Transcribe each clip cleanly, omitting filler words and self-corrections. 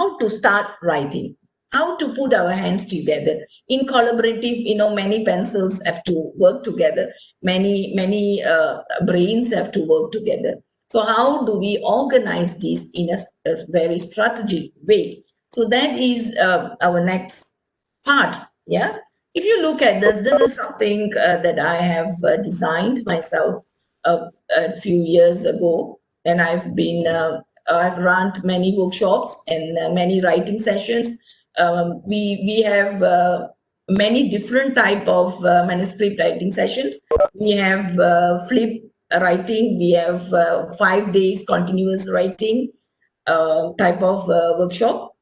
how to start writing, how to put our hands together in collaborative. Many pencils have to work together, many brains have to work together. So how do we organize this in a very strategic way? So that is our next part. Yeah, if you look at this is something that I have designed myself a few years ago, and I've run many workshops and many writing sessions. We have many different type of manuscript writing sessions. We have flip writing, we have 5 days continuous writing type of workshop,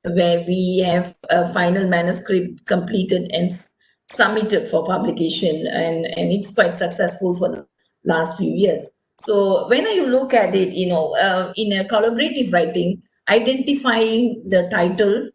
where we have a final manuscript completed and submitted for publication, and it's quite successful for the last few years. So when you look at it, in a collaborative writing, identifying the title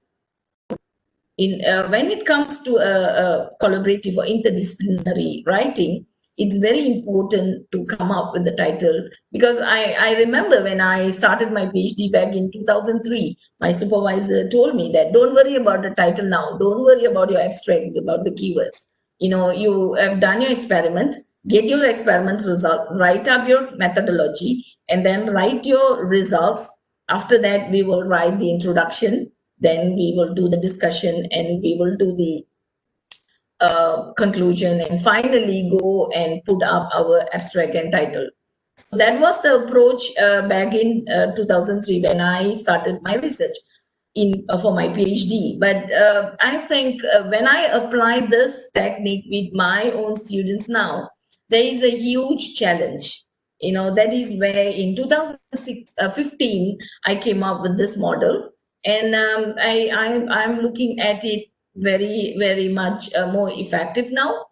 in when it comes to a collaborative or interdisciplinary writing, it's very important to come up with the title, because I remember when I started my PhD back in 2003, my supervisor told me that don't worry about the title now, don't worry about your abstract, about the keywords. You have done your experiment, get your experiment result, write up your methodology, and then write your results. After that, we will write the introduction, then we will do the discussion, and we will do the conclusion, and finally go and put up our abstract and title. So that was the approach back in 2003 when I started my research for my PhD. But I think when I apply this technique with my own students now, there is a huge challenge. That is where in 2015 I came up with this model, and I'm looking at it very, very much more effective now,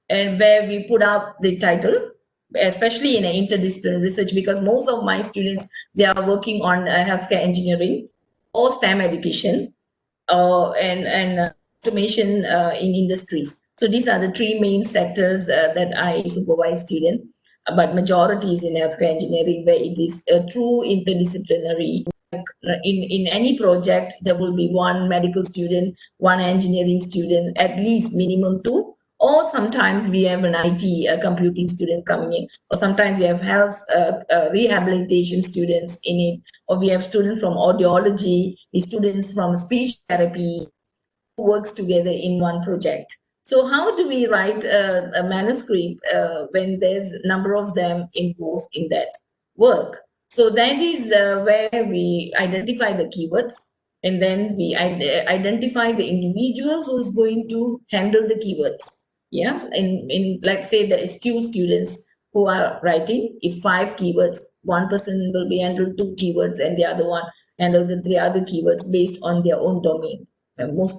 and where we put up the title, especially in interdisciplinary research, because most of my students, they are working on healthcare engineering or STEM education, and automation in industries. So these are the three main sectors that I supervise students, but majority is in healthcare engineering, where it is a true interdisciplinary. In any project, there will be one medical student, one engineering student, at least minimum two, or sometimes we have an IT computing student coming in, or sometimes we have health rehabilitation students in it, or we have students from audiology, students from speech therapy, who works together in one project. So how do we write a manuscript when there's a number of them involved in that work? So that is where we identify the keywords, and then we identify the individuals who's going to handle the keywords. Yeah, in like say there is two students who are writing. If 5 keywords, one person will be handle 2 keywords, and the other one handle the 3 other keywords based on their own domain.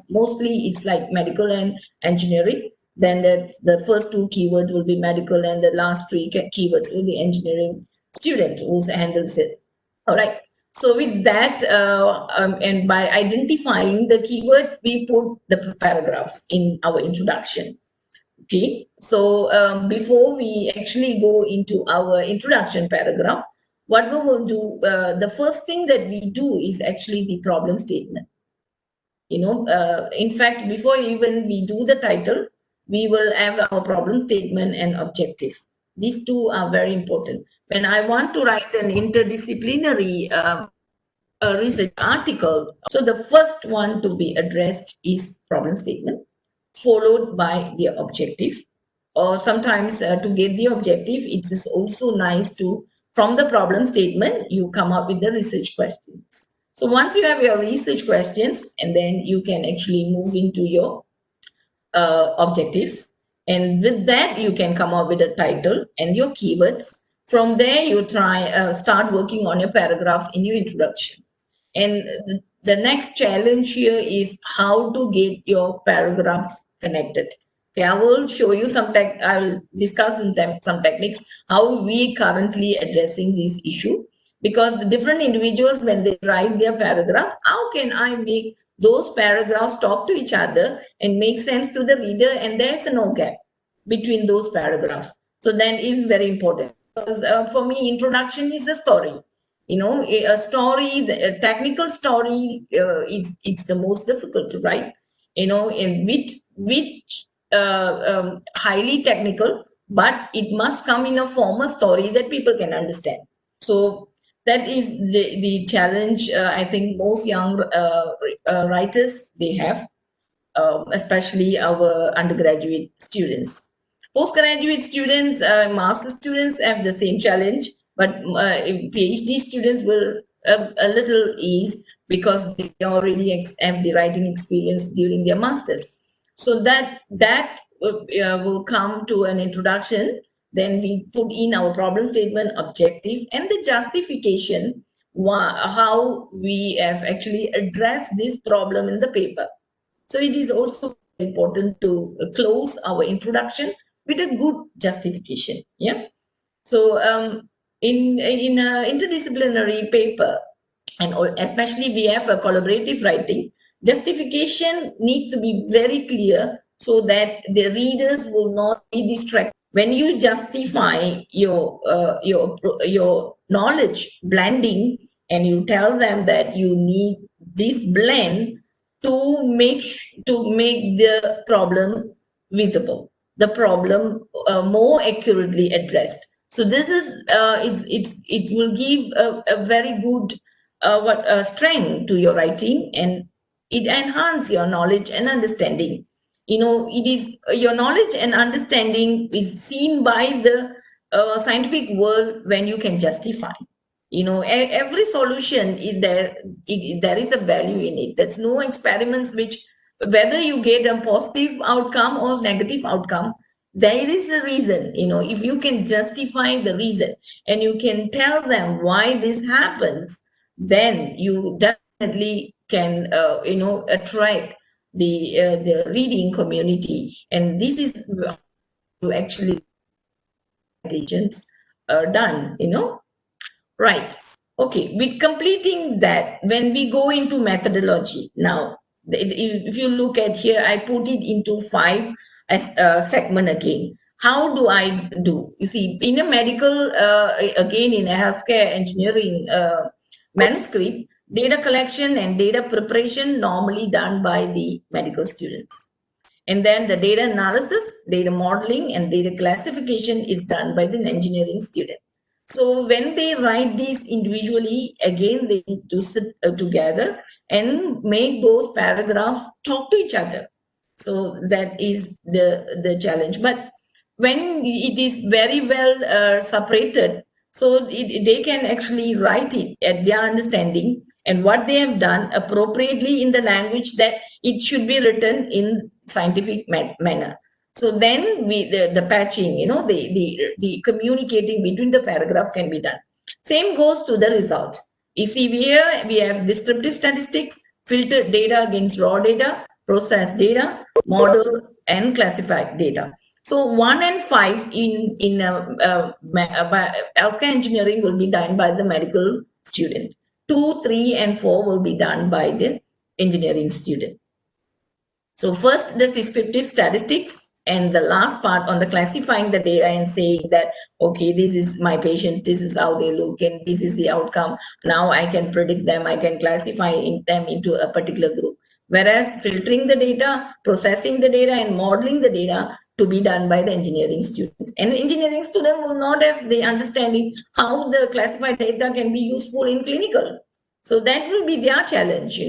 Mostly it's like medical and engineering. Then the first 2 keywords will be medical, and the last 3 keywords will be engineering student who handles it. All right. So with that, and by identifying the keyword, we put the paragraphs in our introduction. Okay. So before we actually go into our introduction paragraph, what we will do, the first thing that we do is actually the problem statement. In fact, before even we do the title, we will have our problem statement and objective. These two are very important. When I want to write an interdisciplinary research article, so the first one to be addressed is problem statement, followed by the objective. Or sometimes to get the objective, it is also nice to, from the problem statement, you come up with the research questions. So once you have your research questions, and then you can actually move into your objectives. And with that, you can come up with a title and your keywords. From there, you start working on your paragraphs in your introduction. And the next challenge here is how to get your paragraphs connected. Okay, I will show you I will discuss some techniques, how we currently addressing this issue. Because the different individuals, when they write their paragraph, how can I make those paragraphs talk to each other and make sense to the reader, and there's no gap between those paragraphs. So that is very important, because for me, introduction is a story. A story, a technical story, it's the most difficult to write. In which highly technical, but it must come in a form of story that people can understand. So that is the challenge. I think most young writers they have, especially our undergraduate students. Postgraduate students, master students have the same challenge, but PhD students will a little ease because they already have the writing experience during their masters. So that will come to an introduction. Then we put in our problem statement, objective, and the justification how we have actually addressed this problem in the paper. So it is also important to close our introduction with a good justification. Yeah. So in a interdisciplinary paper, and especially we have a collaborative writing, justification need to be very clear so that the readers will not be distracted. When you justify your knowledge blending, and you tell them that you need this blend to make the problem visible, the problem more accurately addressed. So this is it will give a very good strength to your writing, and it enhance your knowledge and understanding. It is your knowledge and understanding is seen by the scientific world when you can justify. Every solution is there. There is a value in it. There's no experiments which, whether you get a positive outcome or negative outcome, there is a reason. If you can justify the reason and you can tell them why this happens, then you definitely can attract the reading community. And this is to actually agents done. Right. Okay. With completing that, when we go into methodology now, if you look at here, I put it into 5 as segment again. How do I do? You see, in a medical, again in a healthcare engineering manuscript, data collection and data preparation normally done by the medical students. And then the data analysis, data modeling, and data classification is done by the engineering student. So when they write these individually, again, they need to sit together and make those paragraphs talk to each other. So that is the challenge. But when it is very well separated, so they can actually write it at their understanding and what they have done appropriately in the language that it should be written in scientific manner. So then the patching, the communicating between the paragraph can be done. Same goes to the results. You see, here we have descriptive statistics, filtered data against raw data, processed data, model, and classified data. So 1 and 5 in healthcare engineering will be done by the medical student. 2, 3, and 4 will be done by the engineering student. So first, the descriptive statistics, and the last part on the classifying the data and saying that, okay, this is my patient, this is how they look, and this is the outcome. Now I can predict them, I can classify them into a particular group. Whereas filtering the data, processing the data, and modeling the data to be done by the engineering students. And the engineering student will not have the understanding how the classified data can be useful in clinical. So that will be their challenge,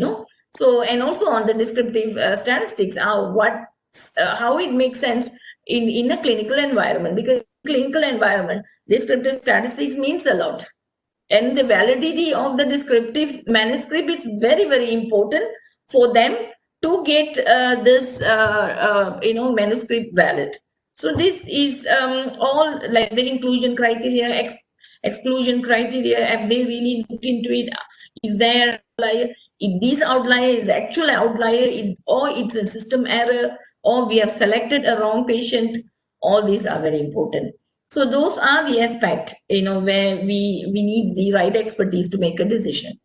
So, and also on the descriptive statistics, how it makes sense in a clinical environment, because clinical environment, descriptive statistics means a lot. And the validity of the descriptive manuscript is very, very important for them to get this, manuscript valid. So this is all like the inclusion criteria, exclusion criteria. Have they really looked into it? Is there outlier? If this outlier is actual outlier, or it's a system error, or we have selected a wrong patient, all these are very important. So those are the aspects, where we need the right expertise to make a decision.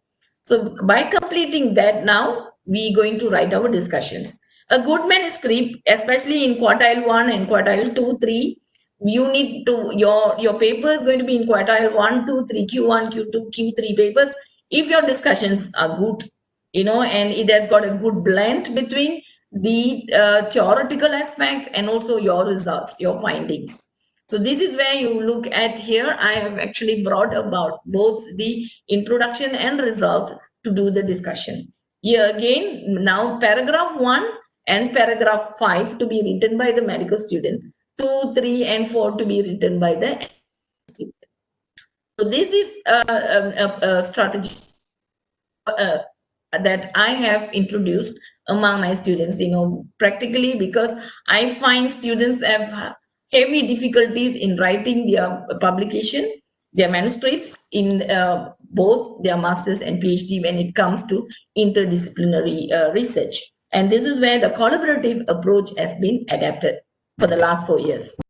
So by completing that, now we're going to write our discussions. A good manuscript, especially in quartile 1 and quartile 2, 3, you need to, your paper is going to be in quartile 1, 2, 3, Q1, Q2, Q3 papers. If your discussions are good, and it has got a good blend between the theoretical aspect and also your results, your findings. So this is where you look at here. I have actually brought about both the introduction and result to do the discussion. Here again, now paragraph 1 and paragraph 5 to be written by the medical student, 2, 3, and 4 to be written by the student. So this is a strategy that I have introduced among my students, practically because I find students have heavy difficulties in writing their publication, their manuscripts in both their master's and PhD when it comes to interdisciplinary research. And this is where the collaborative approach has been adapted for the last 4 years.